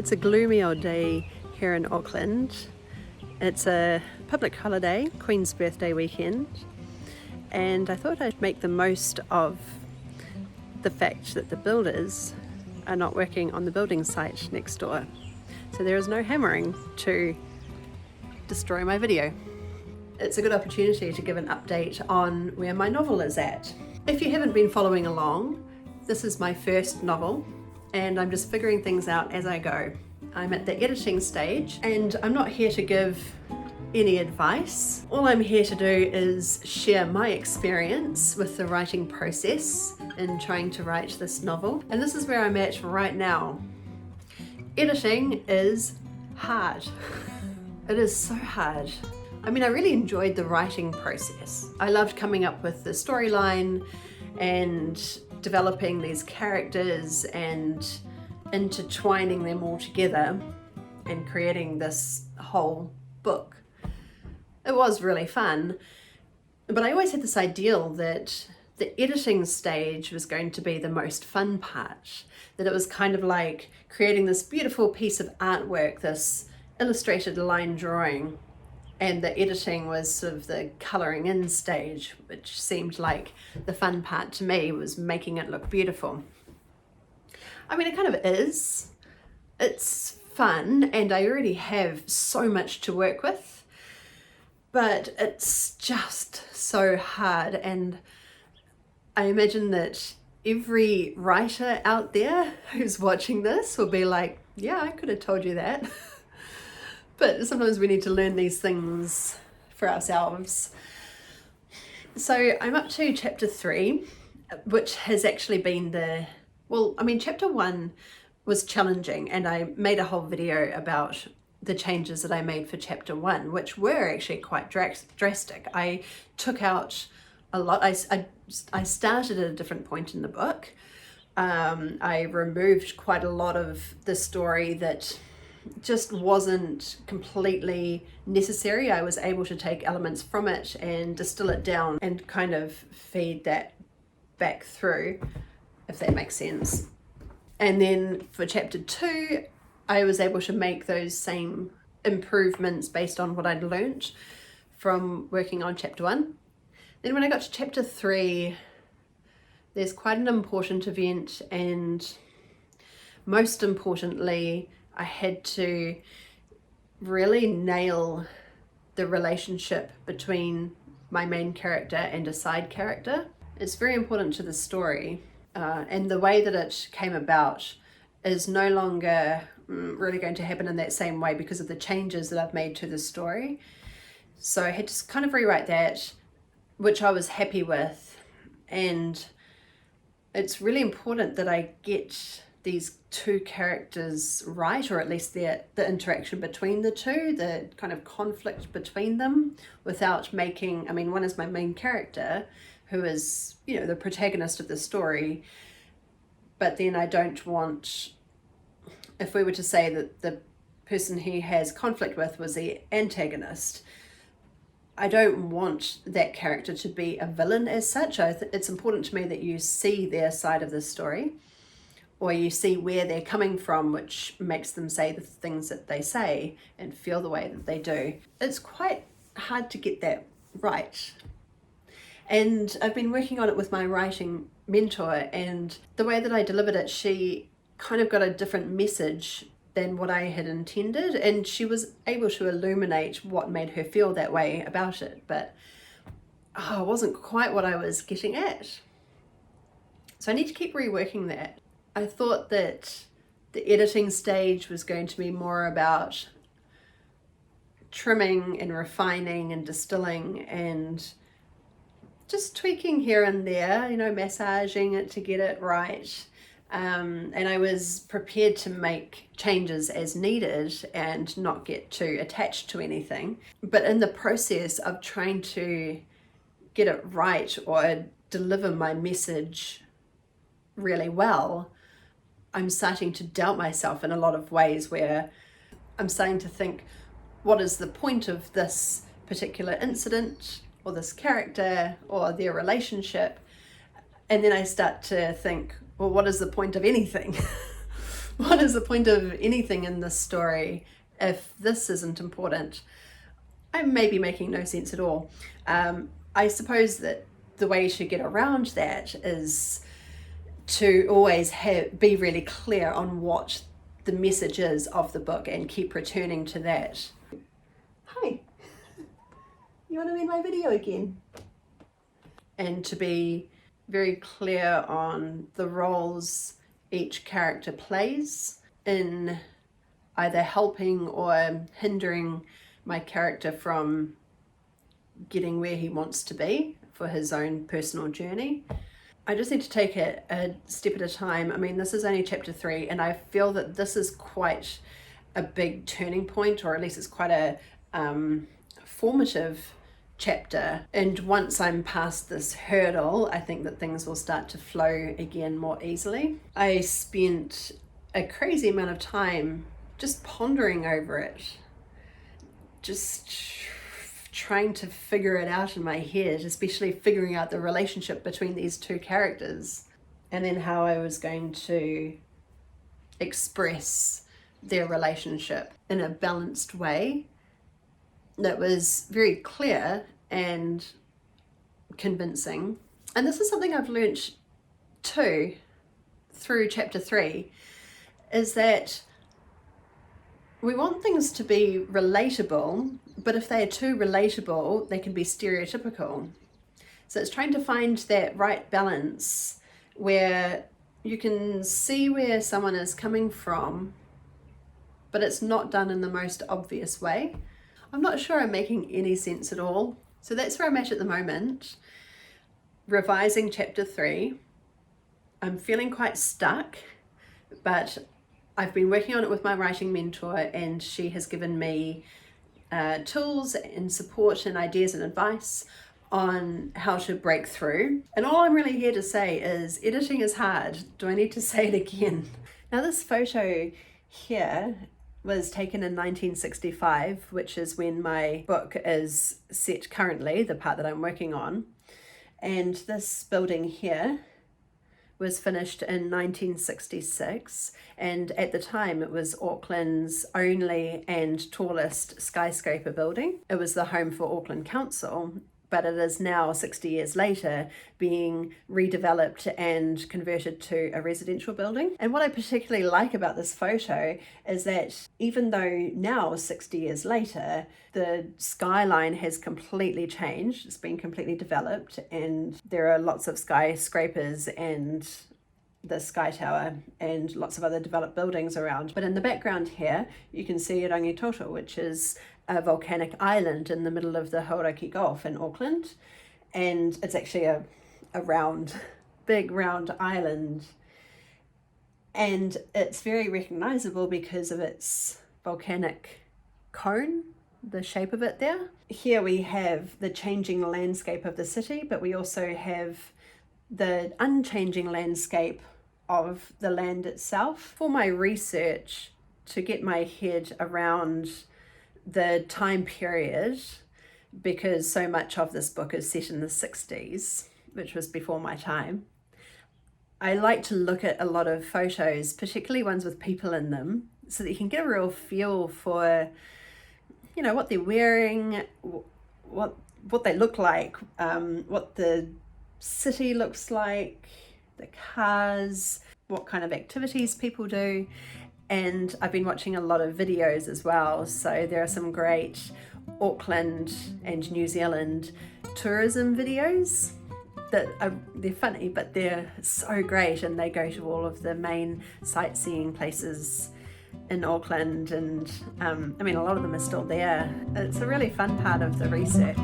It's a gloomy old day here in Auckland. It's a public holiday, Queen's birthday weekend, and I thought I'd make the most of the fact that the builders are not working on the building site next door. So there is no hammering to destroy my video. It's a good opportunity to give an update on where my novel is at. If you haven't been following along, this is my first novel and I'm just figuring things out as I go. I'm at the editing stage and I'm not here to give any advice. All I'm here to do is share my experience with the writing process in trying to write this novel. And this is where I'm at right now. Editing is hard. It is so hard. I mean, I really enjoyed the writing process. I loved coming up with the storyline and developing these characters and intertwining them all together and creating this whole book. It was really fun, but I always had this ideal that the editing stage was going to be the most fun part, that it was kind of like creating this beautiful piece of artwork, this illustrated line drawing, and the editing was sort of the colouring in stage, which seemed like the fun part to me was making it look beautiful. I mean, it kind of is. It's fun and I already have so much to work with, but it's just so hard. And I imagine that every writer out there who's watching this will be like, yeah, I could have told you that. But sometimes we need to learn these things for ourselves. So I'm up to chapter 3, which has actually been chapter 1 was challenging, and I made a whole video about the changes that I made for chapter 1, which were actually quite drastic. I took out a lot. I started at a different point in the book. I removed quite a lot of the story that just wasn't completely necessary. I was able to take elements from it and distill it down and kind of feed that back through, if that makes sense. And then for chapter 2, I was able to make those same improvements based on what I'd learnt from working on chapter 1. Then when I got to chapter 3, there's quite an important event, and most importantly, I had to really nail the relationship between my main character and a side character. It's very important to the story, and the way that it came about is no longer really going to happen in that same way because of the changes that I've made to the story. So I had to kind of rewrite that, which I was happy with, and it's really important that I get these two characters right, or at least the interaction between the two, the kind of conflict between them, without making, one is my main character, who is, the protagonist of the story, but then I don't want, if we were to say that the person he has conflict with was the antagonist, I don't want that character to be a villain as such. It's important to me that you see their side of the story, or you see where they're coming from, which makes them say the things that they say and feel the way that they do. It's quite hard to get that right. And I've been working on it with my writing mentor, and the way that I delivered it, she kind of got a different message than what I had intended, and she was able to illuminate what made her feel that way about it, but it wasn't quite what I was getting at. So I need to keep reworking that. I thought that the editing stage was going to be more about trimming and refining and distilling and just tweaking here and there, massaging it to get it right. And I was prepared to make changes as needed and not get too attached to anything. But in the process of trying to get it right or deliver my message really well, I'm starting to doubt myself in a lot of ways, where I'm starting to think, what is the point of this particular incident or this character or their relationship? And then I start to think, well, what is the point of anything? what is the point of anything in this story if this isn't important? I may be making no sense at all. I suppose that the way you should get around that is to always be really clear on what the message is of the book and keep returning to that. Hi, you want to be in my video again? And to be very clear on the roles each character plays in either helping or hindering my character from getting where he wants to be for his own personal journey. I just need to take it a step at a time. I mean, this is only chapter 3, and I feel that this is quite a big turning point, or at least it's quite a formative chapter. And once I'm past this hurdle, I think that things will start to flow again more easily. I spent a crazy amount of time just pondering over it, just trying to figure it out in my head, especially figuring out the relationship between these two characters and then how I was going to express their relationship in a balanced way that was very clear and convincing. And this is something I've learnt too through chapter 3, is that we want things to be relatable, but if they are too relatable, they can be stereotypical. So it's trying to find that right balance where you can see where someone is coming from, but it's not done in the most obvious way. I'm not sure I'm making any sense at all. So that's where I'm at the moment, revising chapter 3. I'm feeling quite stuck, but I've been working on it with my writing mentor, and she has given me tools and support and ideas and advice on how to break through. And all I'm really here to say is editing is hard. Do I need to say it again? Now, this photo here was taken in 1965, which is when my book is set currently, the part that I'm working on. And this building here was finished in 1966, and at the time it was Auckland's only and tallest skyscraper building. It was the home for Auckland Council, but it is now 60 years later being redeveloped and converted to a residential building. And what I particularly like about this photo is that even though now 60 years later, the skyline has completely changed, it's been completely developed, and there are lots of skyscrapers and the Sky Tower and lots of other developed buildings around. But in the background here, you can see Rangitoto, which is a volcanic island in the middle of the Hauraki Gulf in Auckland. And it's actually a big round island. And it's very recognizable because of its volcanic cone, the shape of it there. Here we have the changing landscape of the city, but we also have the unchanging landscape of the land itself. For my research, to get my head around the time period, because so much of this book is set in the 60s, which was before my time, I like to look at a lot of photos, particularly ones with people in them, so that you can get a real feel for, you know, what they're wearing, what they look like, what the city looks like, the cars, what kind of activities people do. And I've been watching a lot of videos as well. So there are some great Auckland and New Zealand tourism videos that they're funny, but they're so great, and they go to all of the main sightseeing places in Auckland, and I mean, a lot of them are still there. It's a really fun part of the research.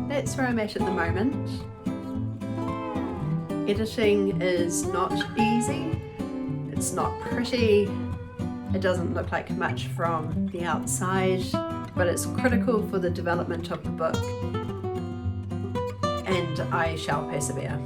That's where I'm at the moment. Editing is not easy, it's not pretty, It doesn't look like much from the outside, but it's critical for the development of the book, and I shall persevere.